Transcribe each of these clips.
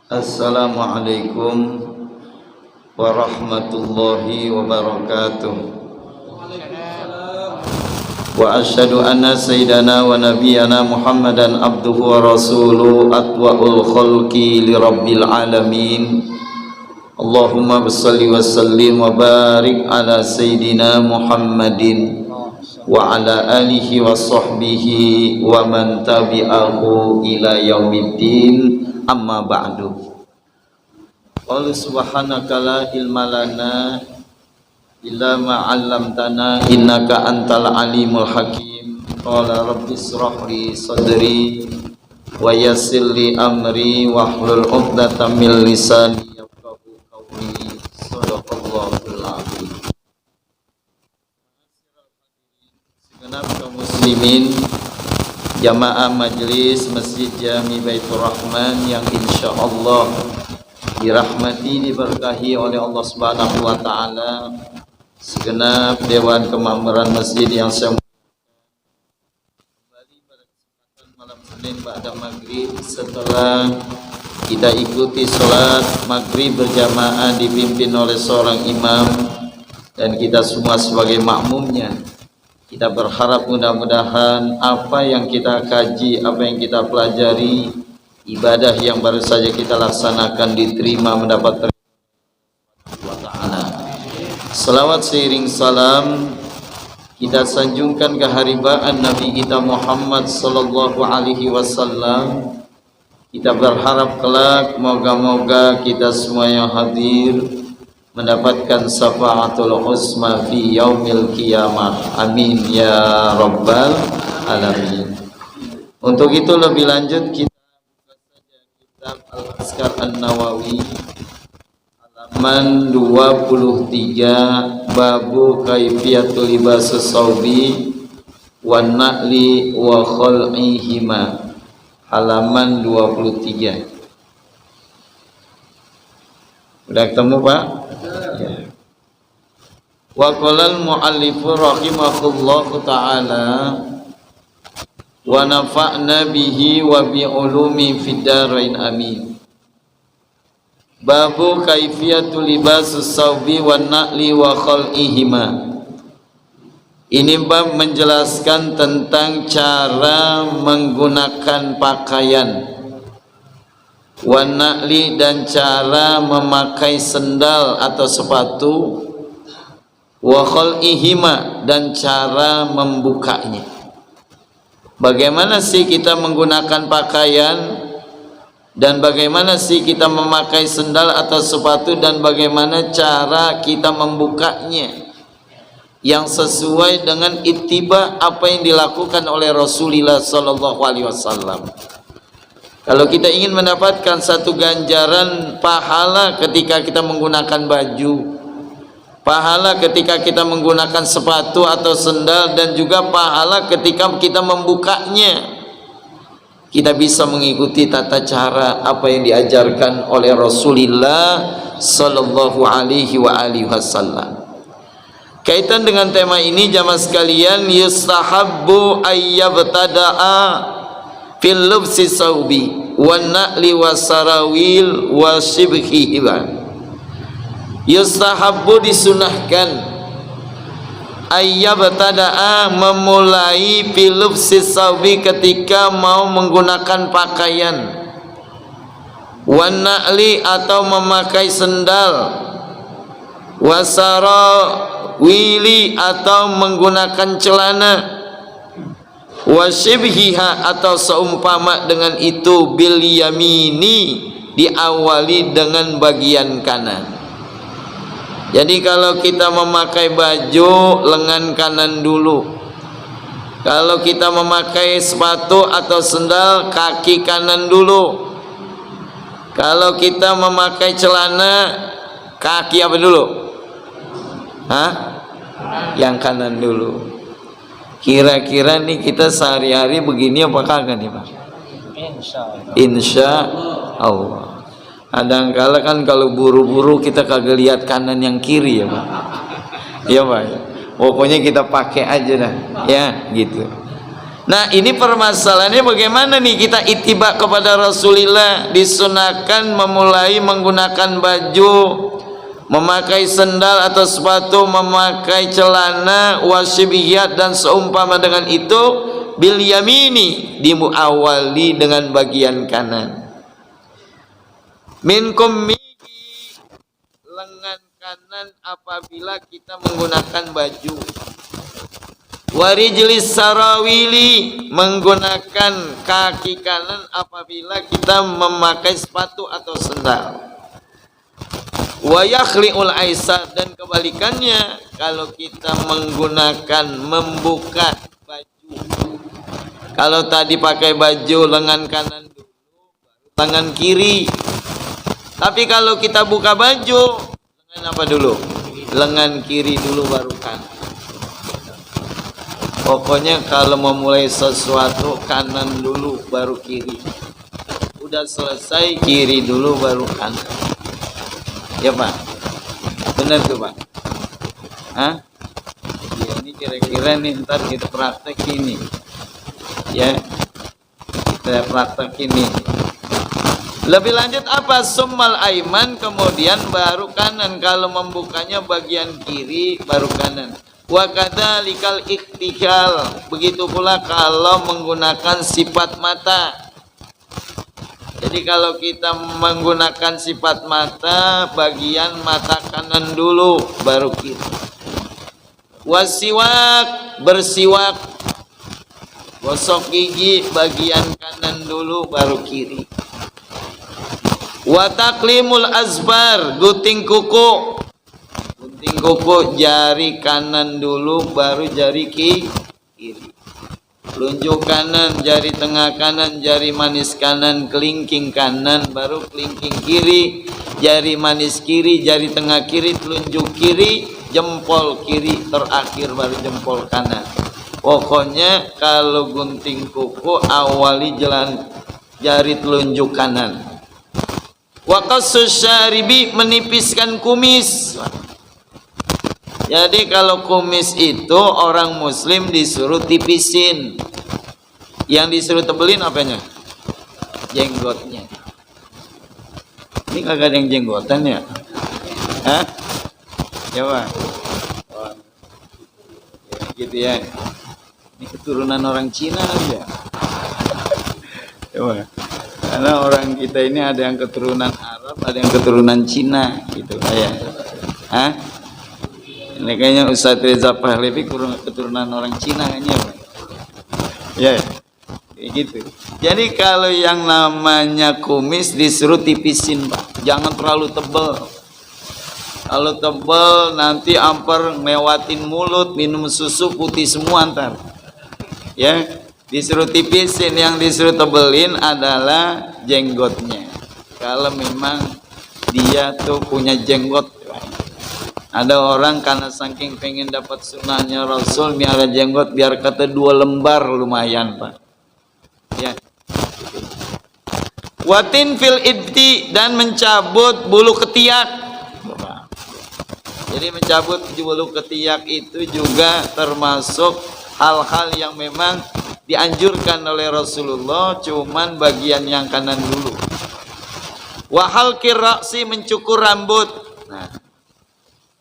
Assalamualaikum warahmatullahi wabarakatuh. Wa asyhadu anna sayyidana wa nabiyyana Muhammadan abduhu wa rasuluhu atwa'ul khalqi li rabbil alamin. Allahumma shalli wa sallim wa barik ala sayyidina Muhammadin wa ala alihi wa sahbihi wa man tabi'ahu ila yaumiddin. Amma ba'du. Qul subhanaka la ilma lana illa ma 'allamtana innaka antal alimul hakim. Qala rabbi ishrah li sadri wa yassir li amri wahlul 'uqdatam min lisani yafqahu qawli. Shadaqallahul azim. Segenap kaum muslimin jamaah majelis Masjid Jami Baitur Rahman yang insyaallah dirahmati, diberkahi oleh Allah Subhanahu wa taala, segenap dewan kemakmuran masjid yang saya kembali pada kesempatan malam Senin ba'da maghrib setelah kita ikuti salat maghrib berjamaah dipimpin oleh seorang imam dan kita semua sebagai makmumnya. Kita berharap mudah-mudahan apa yang kita kaji, apa yang kita pelajari, ibadah yang baru saja kita laksanakan diterima mendapat ta'ala. Salawat seiring salam kita sanjungkan keharibaan Nabi kita Muhammad sallallahu alaihi wasallam. Kita berharap kelak moga-moga kita semua yang hadir mendapatkan syafaatul husna fi yaumil qiyamah. Amin ya rabbal alamin. Untuk itu lebih lanjut kita buka saja kitab Al-Azkar An-Nawawi halaman 23 babu kaifiyatul libasus saubi wan na'li wa khal'ihima halaman 23. Udah ketemu Pak? Ya. Wa qala al-muallifu rahimahullahu ta'ala wa nafa'na bihi wa bi ulumi fid darain amin. Babu kaifiyatul libasus saubi wan na'li wa khal'ihima. Ini bab menjelaskan tentang cara menggunakan pakaian wan na'li dan cara memakai sendal atau sepatu, wa khal'ihima dan cara membukanya. Bagaimana sih kita menggunakan pakaian dan bagaimana sih kita memakai sendal atau sepatu dan bagaimana cara kita membukanya yang sesuai dengan ittiba apa yang dilakukan oleh Rasulullah sallallahu alaihi wasallam. Kalau kita ingin mendapatkan satu ganjaran pahala ketika kita menggunakan baju, pahala ketika kita menggunakan sepatu atau sendal, dan juga pahala ketika kita membukanya, kita bisa mengikuti tata cara apa yang diajarkan oleh Rasulullah sallallahu alaihi wasallam. Kaitan dengan tema ini jamaah sekalian, yustahabbu ayyabtada'a fil lubsi saubi wan na'li wasarawil wasibhi. Yustahabbu disunahkan ayyabtada'a memulai fil lubsi saubi ketika mau menggunakan pakaian, wan na'li atau memakai sendal, wasarawili atau menggunakan celana, wasibhiha atau seumpama dengan itu, bil yamini diawali dengan bagian kanan. Jadi kalau kita memakai baju, lengan kanan dulu. Kalau kita memakai sepatu atau sendal, kaki kanan dulu. Kalau kita memakai celana, kaki apa dulu? Hah? Yang kanan dulu. Kira-kira nih kita sehari-hari begini apa kagak nih Pak? Insya Allah. Kadang-kala kan kalau buru-buru kita kagak lihat kanan yang kiri ya Pak. Iya Pak. Pokoknya kita pakai aja dah, ya gitu. Nah ini permasalahannya bagaimana nih kita ittiba kepada Rasulullah. Disunahkan memulai menggunakan baju, memakai sendal atau sepatu, memakai celana, wasibiyat dan seumpama dengan itu, bil yamini, dimuawali dengan bagian kanan. Minkum mihi, lengan kanan apabila kita menggunakan baju. Warijlis sarawili, menggunakan kaki kanan apabila kita memakai sepatu atau sendal. Wa yakhli'ul aisar, dan kebalikannya kalau kita menggunakan membuka baju. Kalau tadi pakai baju lengan kanan dulu, baru tangan kiri. Tapi kalau kita buka baju, lengan apa dulu? Lengan kiri dulu baru kanan. Pokoknya kalau memulai sesuatu kanan dulu baru kiri. Udah selesai kiri dulu baru kanan. Ya Pak, benar tuh Pak. Hah? Ya, ini kira-kira nih ntar kita praktek ini. Ya, kita praktek ini. Lebih lanjut apa? Summal aiman, kemudian baru kanan. Kalau membukanya bagian kiri baru kanan. Wa kadzalikal iktihal, begitu pula kalau menggunakan sifat mata. Jadi kalau kita menggunakan sifat mata, bagian mata kanan dulu baru kiri. Wasiwak, bersiwak, gosok gigi bagian kanan dulu baru kiri. Wa taklimul azbar, gunting kuku. Gunting kuku jari kanan dulu baru jari kiri. Telunjuk kanan, jari tengah kanan, jari manis kanan, kelingking kanan, baru kelingking kiri, jari manis kiri, jari tengah kiri, telunjuk kiri, jempol kiri, terakhir baru jempol kanan. Pokoknya kalau gunting kuku awali jalan jari telunjuk kanan. Wa qassus syaribi, menipiskan kumis. Jadi kalau kumis itu orang muslim disuruh tipisin. Yang disuruh tebelin apanya? Jenggotnya. Ini kagak ada yang jenggotan ya? Hah? Coba. Oh. Ya, gitu ya. Ini keturunan orang Cina aja. Coba. Karena orang kita ini ada yang keturunan Arab, ada yang keturunan Cina gitu kayak. Hah? Ini kayaknya Ustaz Reza Pahlavi keturunan orang Cina kayaknya. Ya, kayak gitu. Jadi kalau yang namanya kumis disuruh tipisin, Pak. Jangan terlalu tebal. Kalau tebal nanti amper mewatin mulut, minum susu putih semua ntar. Ya, disuruh tipisin. Yang disuruh tebelin adalah jenggotnya. Kalau memang dia tuh punya jenggot. Ada orang karena saking pengen dapat sunnahnya Rasul, miara jenggot biar kata 2 lembar lumayan Pak. Ya. Watin fil ibti, dan mencabut bulu ketiak. Jadi mencabut bulu ketiak itu juga termasuk hal-hal yang memang dianjurkan oleh Rasulullah, cuman bagian yang kanan dulu. Wahal kirasi, mencukur rambut. Nah,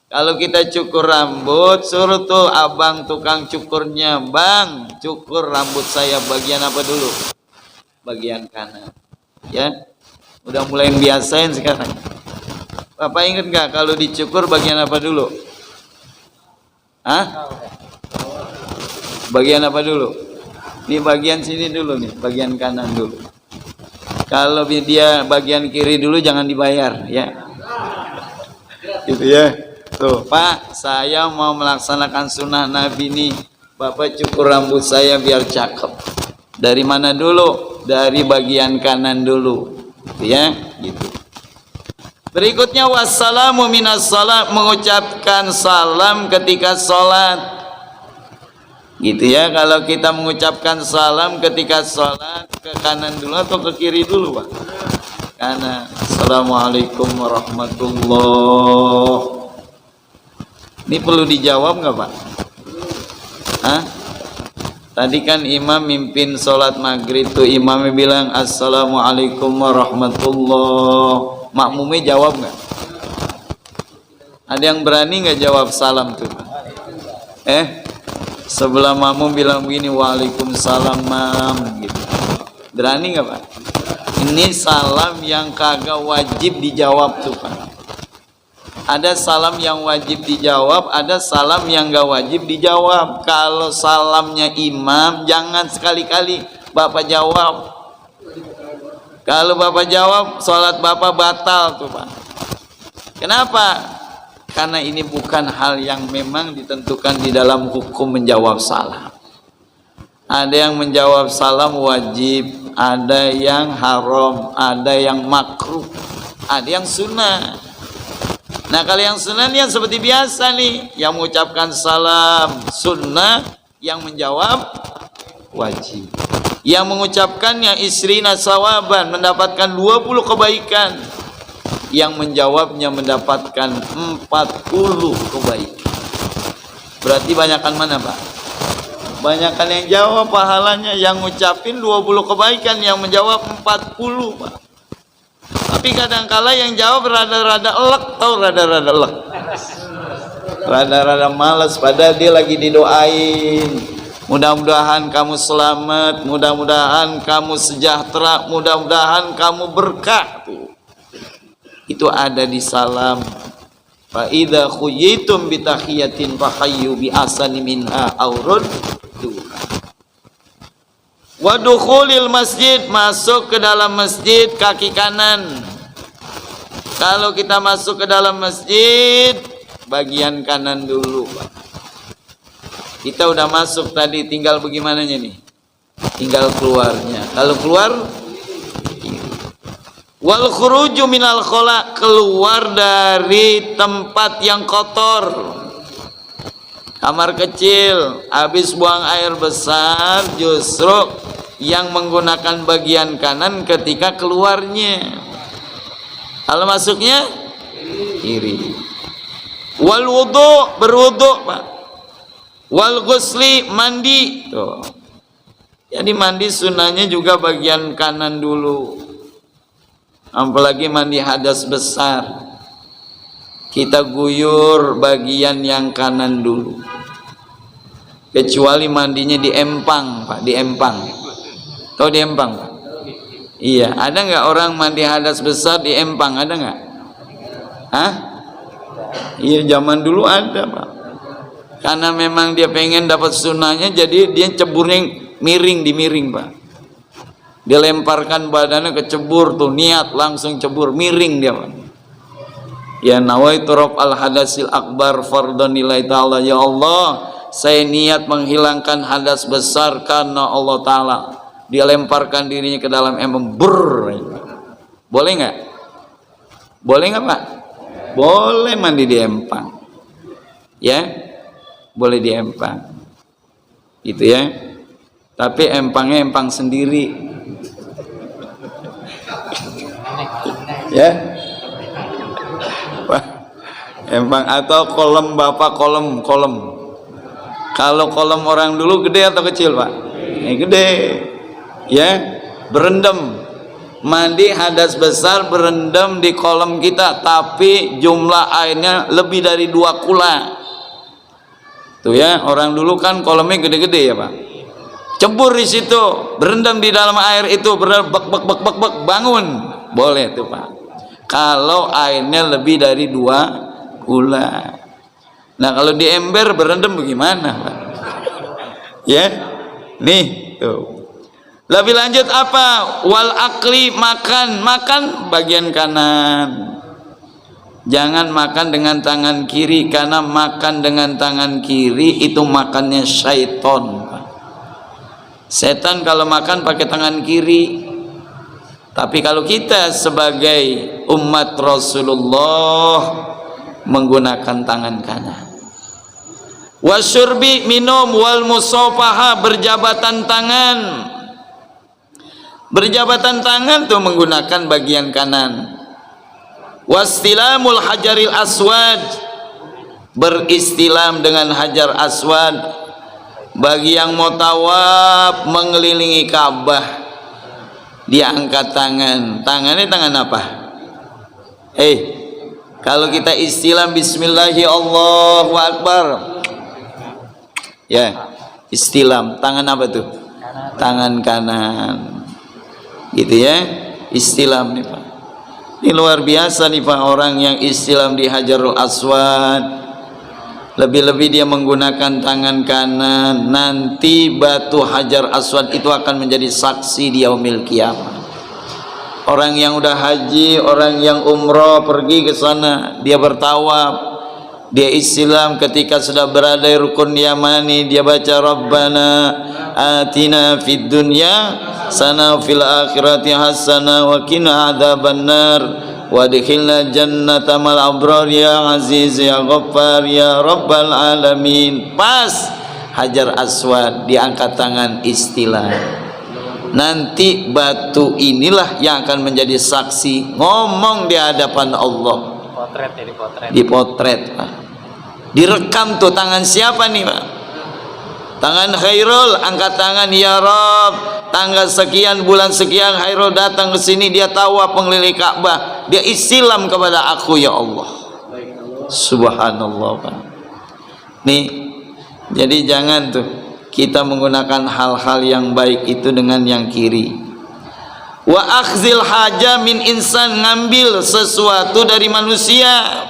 kalau kita cukur rambut, suruh tuh abang tukang cukurnya, bang, cukur rambut saya bagian apa dulu? Bagian kanan. Ya, udah mulai biasain sekarang. Bapak ingat nggak kalau dicukur bagian apa dulu? Hah? Bagian apa dulu? Ini bagian sini dulu nih, bagian kanan dulu. Kalau dia bagian kiri dulu jangan dibayar, ya. Gitu ya. Tuh Pak, saya mau melaksanakan sunnah Nabi nih, Bapak cukur rambut saya biar cakep. Dari mana dulu? Dari bagian kanan dulu, ya gitu. Berikutnya wassalamu minas salat, mengucapkan salam ketika sholat, gitu ya. Kalau kita mengucapkan salam ketika sholat, ke kanan dulu atau ke kiri dulu Pak? Kanan. Assalamualaikum warahmatullahi. Ini perlu dijawab nggak Pak? Hah? Tadi kan imam mimpin sholat maghrib tuh, imamnya bilang assalamualaikum warahmatullahi. Makmumnya jawab nggak? Ada yang berani nggak jawab salam tuh? Sebelah makmum bilang begini, waalaikumsalam mam, gitu. Berani nggak Pak? Ini salam yang kagak wajib dijawab tuh Pak. Ada salam yang wajib dijawab, ada salam yang gak wajib dijawab. Kalau salamnya imam, jangan sekali-kali Bapak jawab. Kalau Bapak jawab, sholat Bapak batal tuh Pak. Kenapa? Karena ini bukan hal yang memang ditentukan di dalam hukum menjawab salam. Ada yang menjawab salam wajib, ada yang haram, ada yang makruh, ada yang sunnah. Nah kalau yang sunnah yang seperti biasa nih, yang mengucapkan salam sunnah, yang menjawab wajib. Yang mengucapkannya isrina sawaban, mendapatkan 20 kebaikan. Yang menjawabnya mendapatkan 40 kebaikan. Berarti banyakan mana Pak? Banyakan yang jawab pahalanya, yang ngucapin 20 kebaikan, yang menjawab 40 Pak. Tapi kadangkala yang jawab rada-rada elek, tau rada-rada elek, rada-rada malas, padahal dia lagi didoain, mudah-mudahan kamu selamat, mudah-mudahan kamu sejahtera, mudah-mudahan kamu berkah. Itu ada di salam. Fa idza khuyitum bi tahiyatin fahayyu bi asani minha aw rudduha. Wa dukhulil masjid, masuk ke dalam masjid kaki kanan. Kalau kita masuk ke dalam masjid, bagian kanan dulu Pak. Kita udah masuk tadi, tinggal bagaimananya nih? Tinggal keluarnya. Kalau keluar, wal khuruju minal khola, keluar dari tempat yang kotor. Kamar kecil, habis buang air besar, justru yang menggunakan bagian kanan ketika keluarnya. Kalau masuknya kiri. Wal wudu, berwudu Pak. Wal ghusli, mandi. Tuh. Jadi mandi sunnahnya juga bagian kanan dulu. Apalagi mandi hadas besar, kita guyur bagian yang kanan dulu. Kecuali mandinya di empang Pak, di empang. Tahu di empang Pak? Iya, ada nggak orang mandi hadas besar di empang, ada nggak? Hah? Iya, zaman dulu ada Pak. Karena memang dia pengen dapat sunnahnya, jadi dia ceburnya miring, di miring Pak. Dia lemparkan badannya ke cebur tuh, niat langsung cebur, miring dia Pak. Ya nawaitu raf'al hadasil akbar fardhan lillahi ta'ala, ya Allah, saya niat menghilangkan hadas besar karena Allah Ta'ala. Dia lemparkan dirinya ke dalam empang, boleh nggak? Boleh nggak Pak? Boleh mandi di empang, ya, boleh di empang, gitu ya. Tapi empangnya empang sendiri, ya. Empang atau kolam Bapak, kolam. Kalau kolam orang dulu gede atau kecil Pak? Gede. Ya, berendam, mandi hadas besar, berendam di kolam kita, tapi jumlah airnya lebih dari 2 kula. Tuh ya, orang dulu kan kolamnya gede-gede ya Pak. Cebur di situ, berendam di dalam air itu, bek bangun, boleh tuh Pak. Kalau airnya lebih dari 2 kula. Nah kalau di ember berendam bagaimana Pak? Ya, nih tuh. Lebih lanjut apa? Wal akli, makan bagian kanan. Jangan makan dengan tangan kiri, karena makan dengan tangan kiri itu makannya syaitan. Setan kalau makan pakai tangan kiri. Tapi kalau kita sebagai umat Rasulullah menggunakan tangan kanan. Wasyurbi, minum, wal musafaha, berjabatan tangan. Berjabatan tangan tuh menggunakan bagian kanan. Wastilamul hajaril aswad, beristilam dengan hajar aswad. Bagi yang mau tawaf mengelilingi Ka'bah, dia angkat tangan. Tangannya tangan apa? Kalau kita istilam bismillahi Allahu akbar, ya istilam tangan apa tuh? Tangan kanan, gitu ya. Istilam nih Pak. Ini luar biasa nih Pak, orang yang istilam di Hajarul Aswad, lebih-lebih dia menggunakan tangan kanan. Nanti batu Hajar Aswad itu akan menjadi saksi di yaumil qiyamah. Orang yang udah haji, orang yang umroh pergi ke sana, dia bertawaf, dia istilam, ketika sudah berada di rukun yamani, dia baca Rabbana atina fid dunya sana fil akhirati hasana wa qina adzabannar wa adkhilna jannata mal abrar ya aziz ya ghaffar ya rabbal alamin. Pas Hajar Aswad diangkat tangan istilah. Nanti batu inilah yang akan menjadi saksi ngomong di hadapan Allah. Dipotret Pak. Direkam tuh tangan siapa nih Pak? Tangan Khairul, angkat tangan, ya Rob, tanggal sekian bulan sekian Khairul datang ke sini, dia tawaf mengelilingi Ka'bah, dia istilam kepada aku, ya Allah. Subhanallah Pak. Nih, jadi jangan tuh kita menggunakan hal-hal yang baik itu dengan yang kiri. Wa akhzil haja min insan, ngambil sesuatu dari manusia.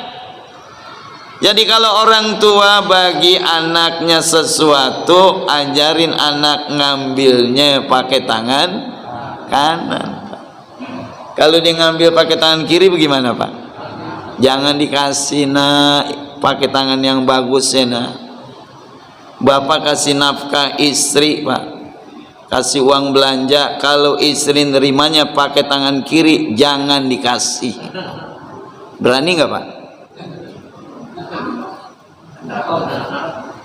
Jadi kalau orang tua bagi anaknya sesuatu, ajarin anak ngambilnya pakai tangan kanan. Kalau dia ngambil pakai tangan kiri bagaimana Pak? Jangan dikasih pakai tangan yang bagus ya nak. Bapak kasih nafkah istri Pak, kasih uang belanja, kalau istri nerimanya pakai tangan kiri jangan dikasih. Berani nggak Pak?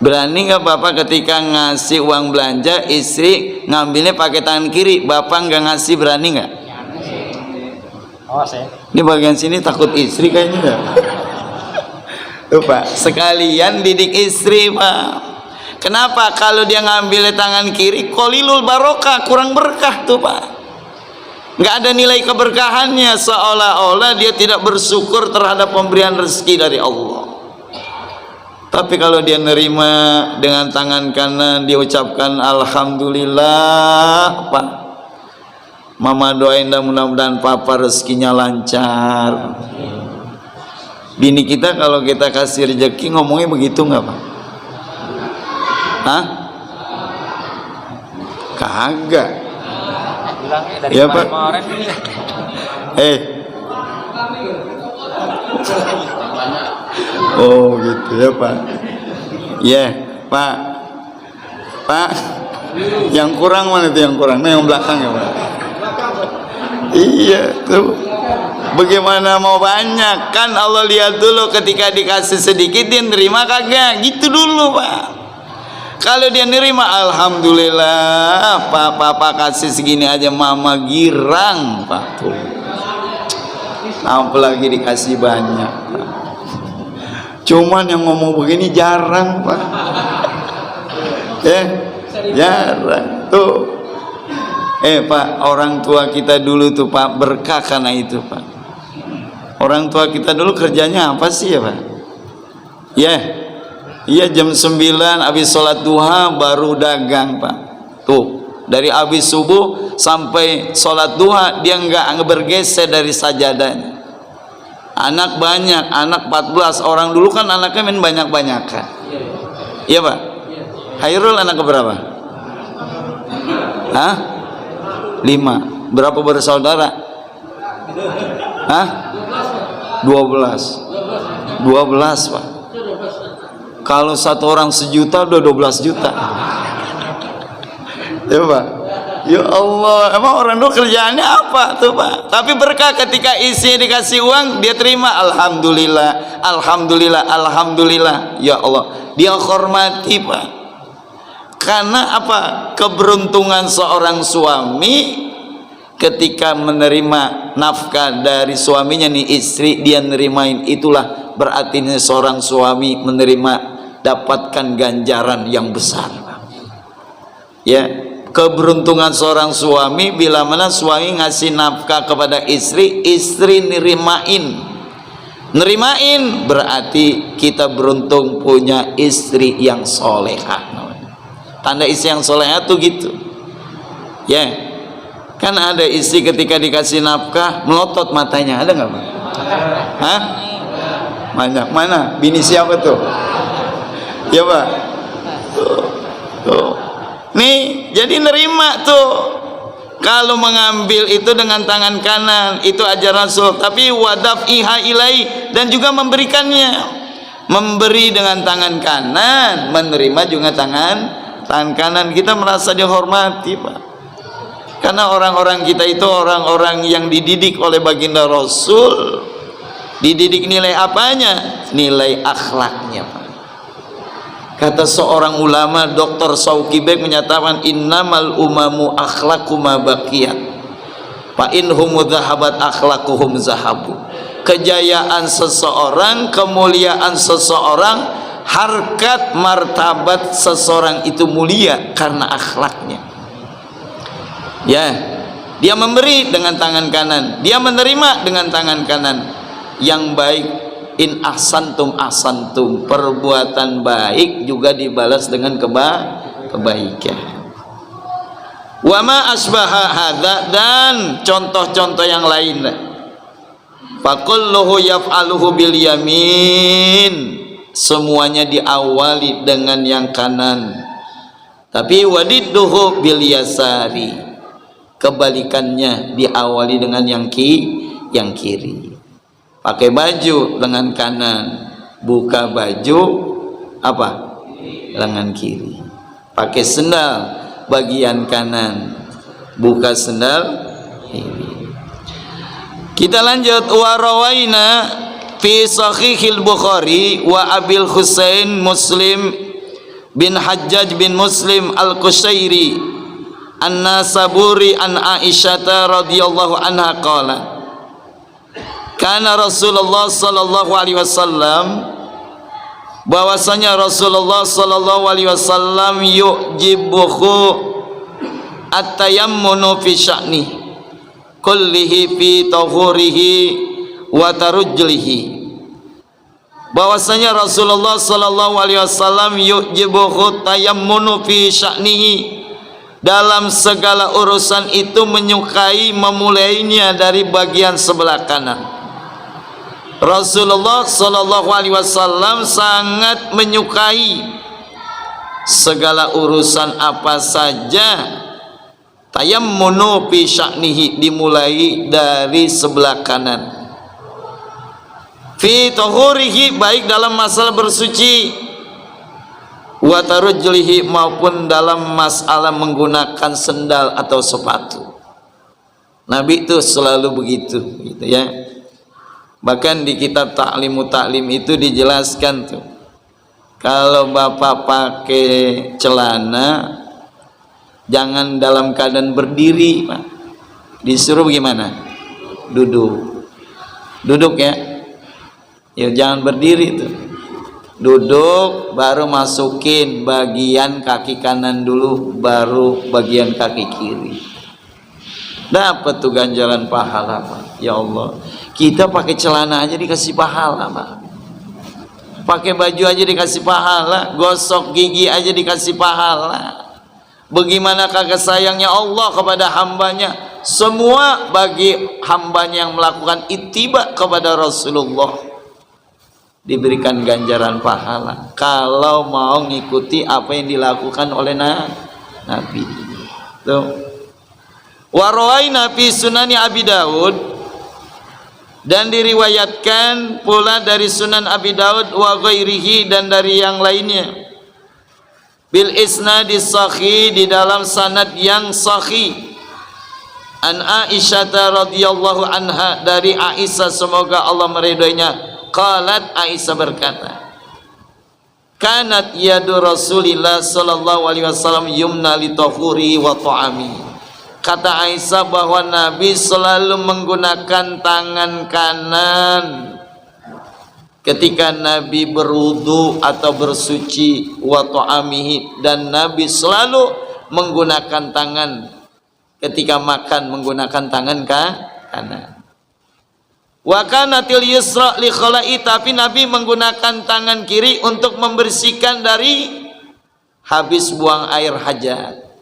Berani nggak Bapak ketika ngasih uang belanja, istri ngambilnya pakai tangan kiri, Bapak nggak ngasih, berani nggak? Ini bagian sini takut istri kayaknya nggak? Tuh Pak, sekalian didik istri Pak. Kenapa? Kalau dia ngambilnya tangan kiri, qalilul barokah, kurang berkah tuh Pak. Nggak ada nilai keberkahannya, seolah-olah dia tidak bersyukur terhadap pemberian rezeki dari Allah. Tapi kalau dia nerima dengan tangan kanan, dia ucapkan alhamdulillah Pak. Mama doain dan mudah-mudahan Papa rezekinya lancar. Bini kita kalau kita kasih rezeki ngomongnya begitu nggak Pak? Hah? Kagak. Ya Pak. Oh gitu ya Pak. Ya Pak. Pak, yang kurang mana tuh yang kurang? Nah yang belakang ya Pak. Iya tuh. Bagaimana mau banyak? Kan Allah lihat dulu, ketika dikasih sedikit dia nerima kagak? Gitu dulu Pak. Kalau dia nerima alhamdulillah, Papa kasih segini aja mama girang Pak tuh. Apalagi dikasih banyak Pak. Cuman yang ngomong begini jarang Pak. Jarang tuh. Pak, orang tua kita dulu tuh Pak berkah karena itu Pak. Orang tua kita dulu kerjanya apa sih ya Pak? Iya jam 9 habis sholat duha baru dagang Pak. Tuh dari habis subuh sampai sholat duha dia nggak bergeser dari sajadahnya. Anak banyak, anak 14 orang dulu kan anaknya main banyak-banyakan. Iya Pak. Khairul anak berapa? Hah? 5. Berapa bersaudara? Hah? 12. 12 Pak. Kalau satu orang 1 juta udah 12 juta. Ya Pak. Ya Allah, emang orang dulu kerjaannya apa tuh Pak? Tapi berkah ketika isi dikasih uang dia terima, alhamdulillah, alhamdulillah, alhamdulillah. Ya Allah, dia hormati Pak. Karena apa? Keberuntungan seorang suami ketika menerima nafkah dari suaminya nih istri, dia nerimain, itulah berarti seorang suami menerima dapatkan ganjaran yang besar. Ya, keberuntungan seorang suami bila mana suami ngasih nafkah kepada istri, istri nerimain berarti kita beruntung punya istri yang solehah. Tanda istri yang solehah tuh gitu ya. Kan ada istri ketika dikasih nafkah melotot matanya, ada nggak Pak? Hah? Mana? Bini siapa tuh? Ya Pak. Tuh. Nih, jadi nerima tuh. Kalau mengambil itu dengan tangan kanan, itu ajaran Rasul. Tapi wadaf iha ilai, dan juga memberikannya. Memberi dengan tangan kanan, menerima juga tangan kanan. Kita merasa dihormati Pak. Karena orang-orang kita itu orang-orang yang dididik oleh baginda Rasul. Dididik nilai apanya? Nilai akhlaknya Pak. Kata seorang ulama, Dr. Sauki Bek menyatakan, innamal umamu akhlaqu ma baqiyat fa inhum dhahabat akhlaquhum zahabu. Kejayaan seseorang, kemuliaan seseorang, harkat martabat seseorang itu mulia karena akhlaknya. Ya, dia memberi dengan tangan kanan, dia menerima dengan tangan kanan. Yang baik, in ahsantum ahsantum, perbuatan baik juga dibalas dengan kebaikan. Wa ma asbaha hadza, dan contoh-contoh yang lain. Faqulluhu yaf'aluhu bil yamin, semuanya diawali dengan yang kanan. Tapi wadidduhu bil yasari, kebalikannya diawali dengan yang kiri. Pakai baju lengan kanan, buka baju apa? Lengan kiri. Pakai sendal bagian kanan, buka sendal kiri. Kita lanjut. Wa rawaina fi sahihil Bukhari wa Abil Husain Muslim bin Hajjaj bin Muslim al-Qushairi an-Nasaburi an Aisyah radhiyallahu anha qala, kana Rasulullah sallallahu alaihi wasallam, bahwasanya Rasulullah sallallahu alaihi wasallam yujibuhu at-tayammunu fi sya'ni kullihi fi tahurihi wa tarujlihi. Bahwasanya Rasulullah sallallahu alaihi wasallam yujibuhu tayammunu fi sya'nihi, dalam segala urusan itu menyukai memulainya dari bagian sebelah kanan. Rasulullah sallallahu alaihi wasallam sangat menyukai segala urusan apa saja tayammunu fi sya'nihi, dimulai dari sebelah kanan. Fi tahurihi, baik dalam masalah bersuci, wa tarujlihi, maupun dalam masalah menggunakan sendal atau sepatu. Nabi itu selalu begitu gitu ya. Bahkan di kitab Ta'limu Ta'lim itu dijelaskan tuh, kalau bapak pakai celana jangan dalam keadaan berdiri Pak. Disuruh bagaimana? Duduk ya. Ya jangan berdiri tuh. Duduk, baru masukin bagian kaki kanan dulu, baru bagian kaki kiri. Dapat tuh ganjaran pahala Pak. Ya Allah, kita pakai celana aja dikasih pahala Pak. Pakai baju aja dikasih pahala, gosok gigi aja dikasih pahala. Bagaimana kagak sayangnya Allah kepada hambanya? Semua bagi hambanya yang melakukan ittiba kepada Rasulullah diberikan ganjaran pahala kalau mau ngikuti apa yang dilakukan oleh Nabi. Tuh. Wa rawaina fi sunani Abi Dawud Dan diriwayatkan pula dari Sunan Abi Daud wa ghairihi, dan dari yang lainnya, bil isnadis sahih, di dalam sanad yang sahih, an Aisyah radhiyallahu anha, dari Aisyah semoga Allah meridhoinya, qalat, Aisyah berkata, kanat yadu Rasulillah sallallahu alaihi wasallam yumna li tahuri wa ta'ami. Kata Aisyah bahwa Nabi selalu menggunakan tangan kanan ketika Nabi berwudu atau bersuci, wa ta'amihi, dan Nabi selalu menggunakan tangan ketika makan, menggunakan tangan kanan. Wa kanatil yusra li khala'i, tapi Nabi menggunakan tangan kiri untuk membersihkan dari habis buang air hajat.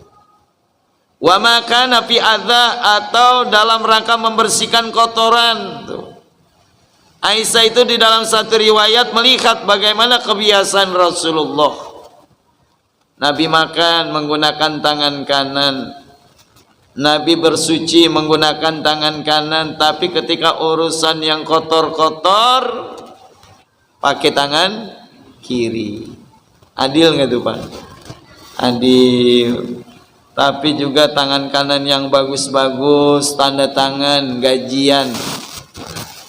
Wa ma kana fi adza, atau dalam rangka membersihkan kotoran. Aisyah itu di dalam satu riwayat melihat bagaimana kebiasaan Rasulullah. Nabi makan menggunakan tangan kanan, Nabi bersuci menggunakan tangan kanan, tapi ketika urusan yang kotor-kotor pakai tangan kiri. Adil nggak tuh Pak? Adil. Tapi juga tangan kanan yang bagus-bagus, tanda tangan, gajian.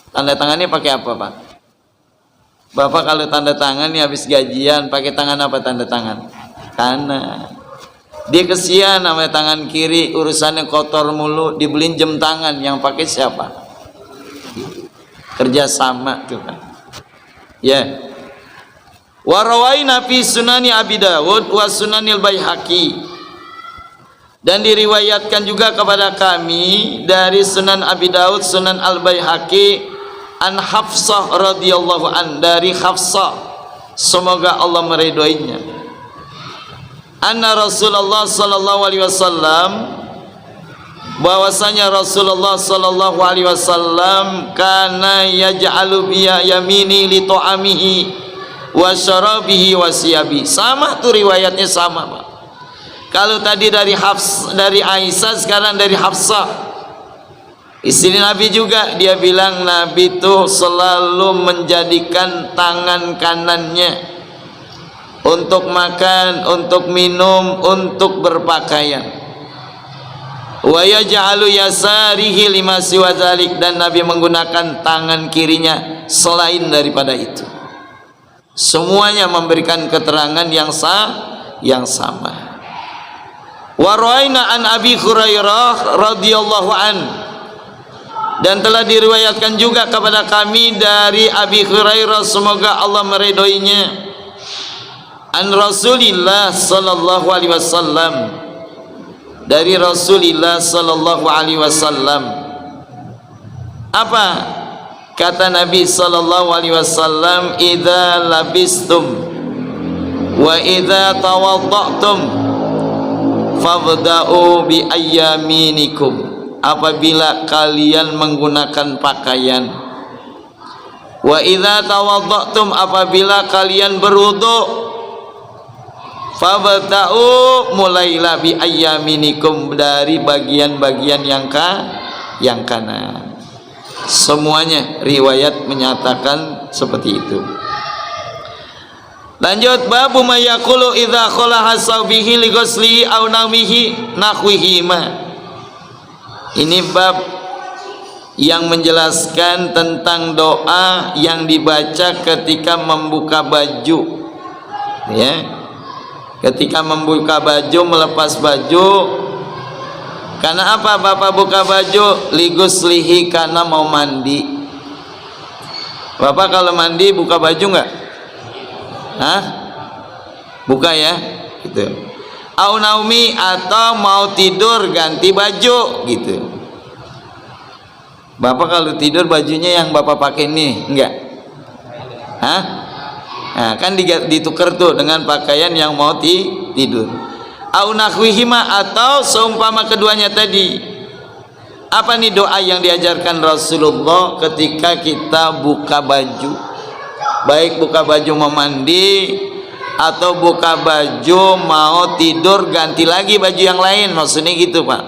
Tanda tangannya pakai apa Pak? Bapak kalau tanda tangan nih habis gajian pakai tangan apa tanda tangan? Kanan. Dia kesian sama tangan kiri, urusannya kotor mulu, dibeliin jam tangan, yang pakai siapa? Kerja sama tuh Pak. Ya. Wa rawaina fi sunani Abi Dawud wa sunanil Baihaqi. Dan diriwayatkan juga kepada kami dari Sunan Abi Daud, Sunan Al-Baihaqi, an Hafsah radhiyallahu an, dari Hafsah semoga Allah meridhoinya, anna Rasulullah sallallahu alaihi wasallam, bahwasanya Rasulullah sallallahu alaihi wasallam kana yaj'alu bi yamini li ta'amihi wa syarabihi wa siyabi. Sama tuh riwayatnya sama Pak. Kalau tadi dari Aisyah, sekarang dari Hafsah, istri Nabi juga, dia bilang Nabi itu selalu menjadikan tangan kanannya untuk makan, untuk minum, untuk berpakaian. Wa yaj'alu yasarihi lima siwa dzalik, dan Nabi menggunakan tangan kirinya selain daripada itu. Semuanya memberikan keterangan yang sama. Wa rawaina an Abi Hurairah radhiyallahu an, dan telah diriwayatkan juga kepada kami dari Abi Hurairah semoga Allah meridhoinya, an Rasulillah sallallahu alaihi wasallam, dari Rasulillah sallallahu alaihi wasallam. Apa kata Nabi sallallahu alaihi wasallam? Idza labistum wa idza tawadda'tum fabda'u bi ayyaminikum, apabila kalian menggunakan pakaian, wa idza tawadda'tum, apabila kalian berwudu, fabda'u, mulailah bi ayyaminikum, dari bagian-bagian yang kanan. Semuanya riwayat menyatakan seperti itu. Lanjut, babu mayaqulu idza khalaha sawbihi li ghuslihi aw naumihi nahwihi ma. Ini bab yang menjelaskan tentang doa yang dibaca ketika membuka baju. Ya. Ketika membuka baju, melepas baju. Karena apa Bapak buka baju? Li ghuslihi, karena mau mandi. Bapak kalau mandi buka baju enggak? Hah? Buka ya, gitu. Au naumi, atau mau tidur ganti baju, gitu. Bapak kalau tidur bajunya yang Bapak pakai nih, enggak? Hah? Nah, kan ditukar tuh dengan pakaian yang mau tidur. Au nahwihima, atau seumpama keduanya tadi. Apa nih doa yang diajarkan Rasulullah ketika kita buka baju? Baik buka baju mau mandi atau buka baju mau tidur ganti lagi baju yang lain, maksudnya gitu Pak.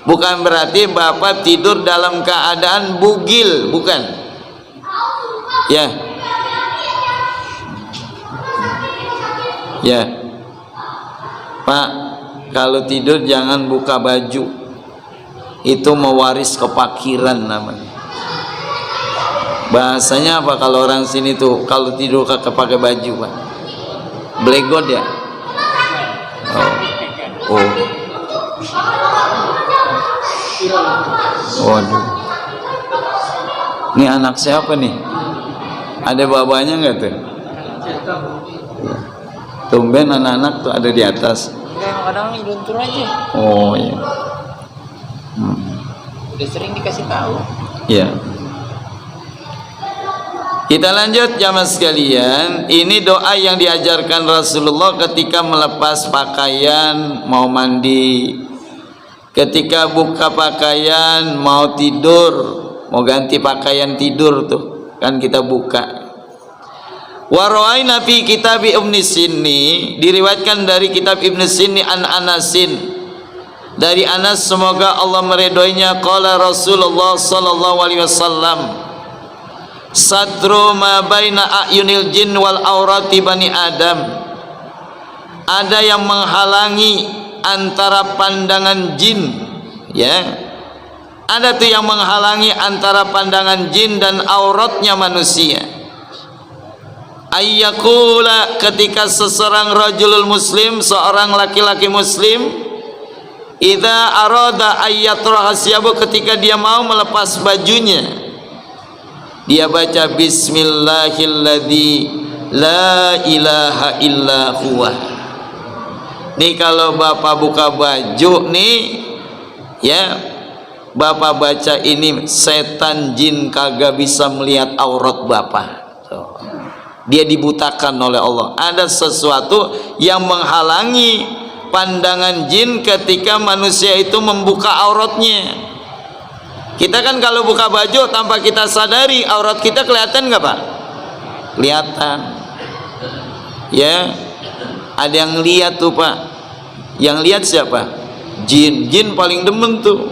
Bukan berarti bapak tidur dalam keadaan bugil, bukan. Ya. Ya. Pak, kalau tidur jangan buka baju. Itu mewaris kepakiran namanya. Bahasanya apa kalau orang sini tuh kalau tidur kagak pakai baju, Pak? Blegot ya? Oh. Oh. Waduh. Ini anak siapa nih? Ada babanya enggak tuh? Tumben anak-anak tuh ada di atas. Kadang luntur aja. Oh iya. Udah sering dikasih tahu. Iya. Kita lanjut jamaah sekalian. Ini doa yang diajarkan Rasulullah ketika melepas pakaian, mau mandi, ketika buka pakaian, mau tidur, mau ganti pakaian tidur tuh kan kita buka. Wa ra'ayna fi kitab Ibnu Sinni, diriwayatkan dari kitab Ibnu Sinni an Anasin, dari Anas semoga Allah meridhoinya, qala Rasulullah sallallahu alaihi wasallam, satru ma baina ayunil jin wal aurati bani Adam. Ada yang menghalangi antara pandangan jin, ya. Ada tuh yang menghalangi antara pandangan jin dan auratnya manusia. Ayyakula, ketika seseorang rajulul muslim, seorang laki-laki muslim, idza arada ayyatraha siyabu, ketika dia mau melepas bajunya, dia baca bismillahilladzi la ilaha illa huwa. Nih kalau bapak buka baju nih, ya, bapak baca ini, setan jin kagak bisa melihat aurat bapak. Dia dibutakan oleh Allah. Ada sesuatu yang menghalangi pandangan jin ketika manusia itu membuka auratnya. Kita kan kalau buka baju tanpa kita sadari, aurat kita kelihatan nggak, Pak? Kelihatan. Ya, ada yang lihat tuh, Pak. Yang lihat siapa? Jin. Jin paling demen tuh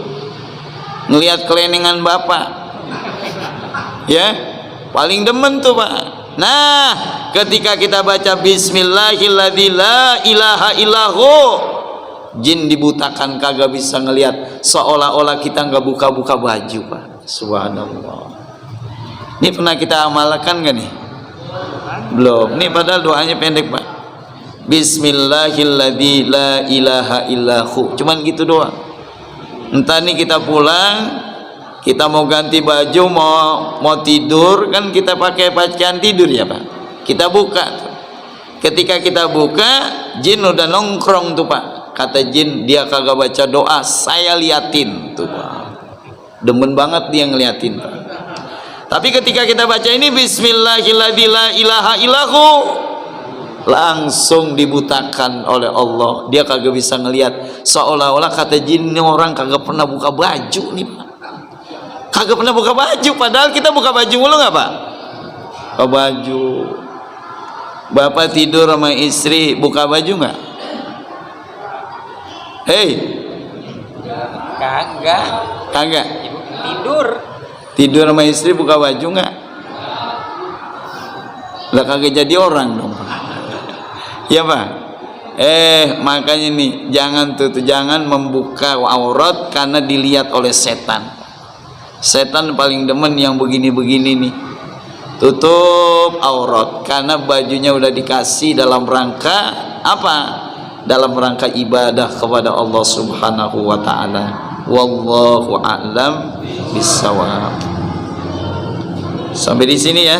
ngelihat keleningan bapak. Ya, paling demen tuh, Pak. Nah, ketika kita baca bismillahilladzi la ilaha illahu, jin dibutakan kagak bisa ngelihat, seolah-olah kita nggak buka-buka baju, Pak. Subhanallah. Ini pernah kita amalkan gak nih? Belum. Ini padahal doanya pendek, Pak. Bismillahilladzi la ilaha illahu. Cuman gitu doang. Entah nih kita pulang, kita mau ganti baju, mau tidur, kan kita pakai pakaian tidur ya, Pak. Kita buka. Ketika kita buka, jin udah nongkrong tuh, Pak. Kata jin, dia kagak baca doa, saya liatin tuh, Pak. Demen banget dia ngeliatin, Pak. Tapi ketika kita baca ini bismillahilladzi la ilaha illahu, langsung dibutakan oleh Allah. Dia kagak bisa ngelihat, seolah-olah kata jin, ini orang kagak pernah buka baju nih, Pak. Kagak pernah buka baju, padahal kita buka baju mulu nggak, Pak? Buka baju. Bapak tidur sama istri buka baju nggak? Hei, Kagak. kagak. Tidur Sama istri buka baju nggak? Lah kagak jadi orang dong. Ya, Pak. Makanya nih jangan membuka aurat karena dilihat oleh setan. Setan paling demen yang begini-begini nih. Tutup aurat karena bajunya udah dikasih dalam rangka apa? Dalam rangka ibadah kepada Allah Subhanahu wa taala. Wallahu a'lam bissawab. Sampai di sini ya.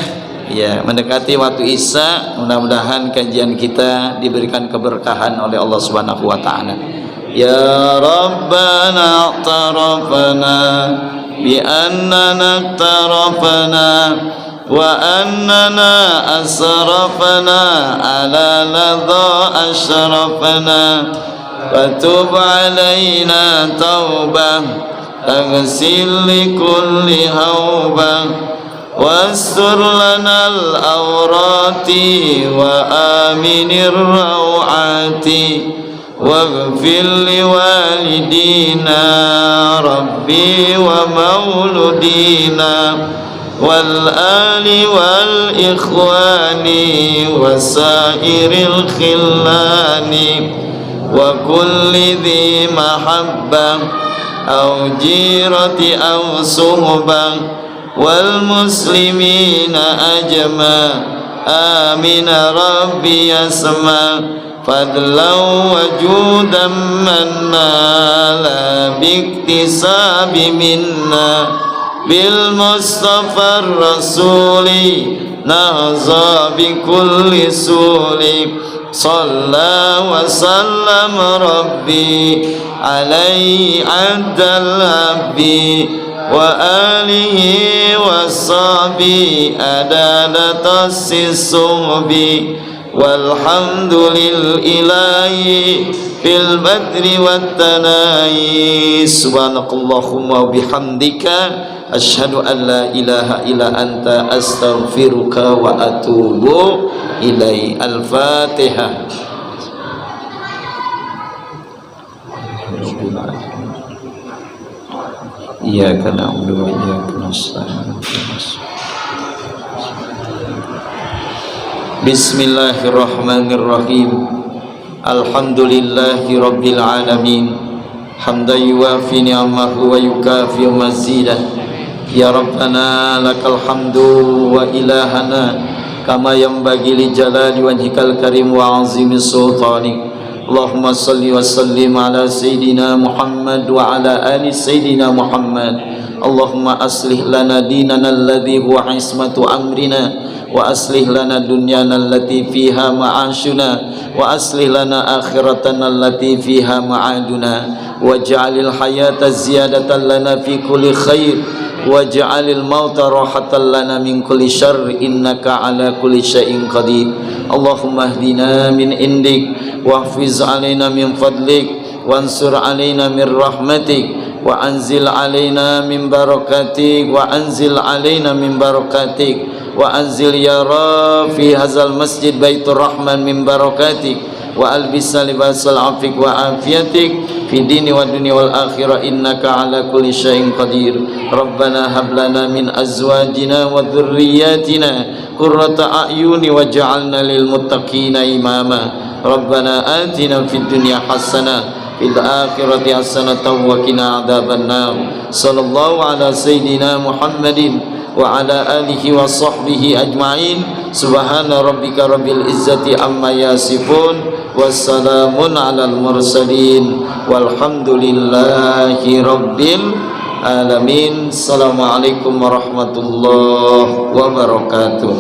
Ya, mendekati waktu Isya, mudah-mudahan kajian kita diberikan keberkahan oleh Allah Subhanahu wa taala. Ya Rabbana tarafana بأننا اقترفنا وأننا أسرفنا على لظى أشرفنا فتب علينا توبة تغسل لكل هوبة واستر لنا الأورات وآمن الروعات واغفر لوالدينا ربي ومولدينا والآل والإخوان وسائر الخلان وكل ذي محبة أو جيرة أو صحبة والمسلمين أجمع آمين ربي يسمع فضلا وجودا منا لا باكتساب منا بالمصطفى الرسول نهضى بكل سول صلى وسلم ربي عليه عد الأبي وآله وصحبه أداد الصحب والحمد لله في البدر والتناي سبحانك اللهم وبحمدك أشهد أن لا إله إلا أنت أستغفرك وأتوب إليك. الفاتحة. إياك نعبد وإياك نستعين. بسم الله الرحمن الرحيم. الحمد لله رب العالمين حمدا يوافي نعمه ويكافئ مزيده. يا ربنا لك الحمد وإلهنا كما ينبغي لجلال وجهك الكريم وعظيم سلطانك. اللهم صل وسلم على سيدنا محمد وعلى آل سيدنا محمد. اللهم أصلح لنا ديننا الذي هو عصمة أمرنا وأصلح لنا دنيانا التي فيها معاشنا وأصلح لنا آخرتنا التي فيها معادنا واجعل الحياة زيادة لنا في كل خير واجعل الموت راحة لنا من كل شر إنك على كل شيء قدير. اللهم اهدنا من عندك واحفظ علينا من فضلك وانصر علينا من رحمتك وأنزل علينا من بركاتك وأنزل علينا من بركاتك وأنزل يا رب في هذا المسجد بيت الرحمن من بركاتك وألبسنا لباس العفو وعافيتك في الدين والدنيا والآخرة إنك على كل شيء قدير. ربنا هب لنا من أزواجنا وذرياتنا قرة أعين واجعلنا للمتقين إماما. ربنا آتنا في الدنيا حسنة في الآخرة حسنة وقنا عذاب النار. صلى الله على سيدنا محمد وعلى آله وصحبه أجمعين. سبحان ربك رب العزة عما يصفون والسلام على المرسلين والحمد لله رب العالمين. السلام عليكم ورحمة الله وبركاته.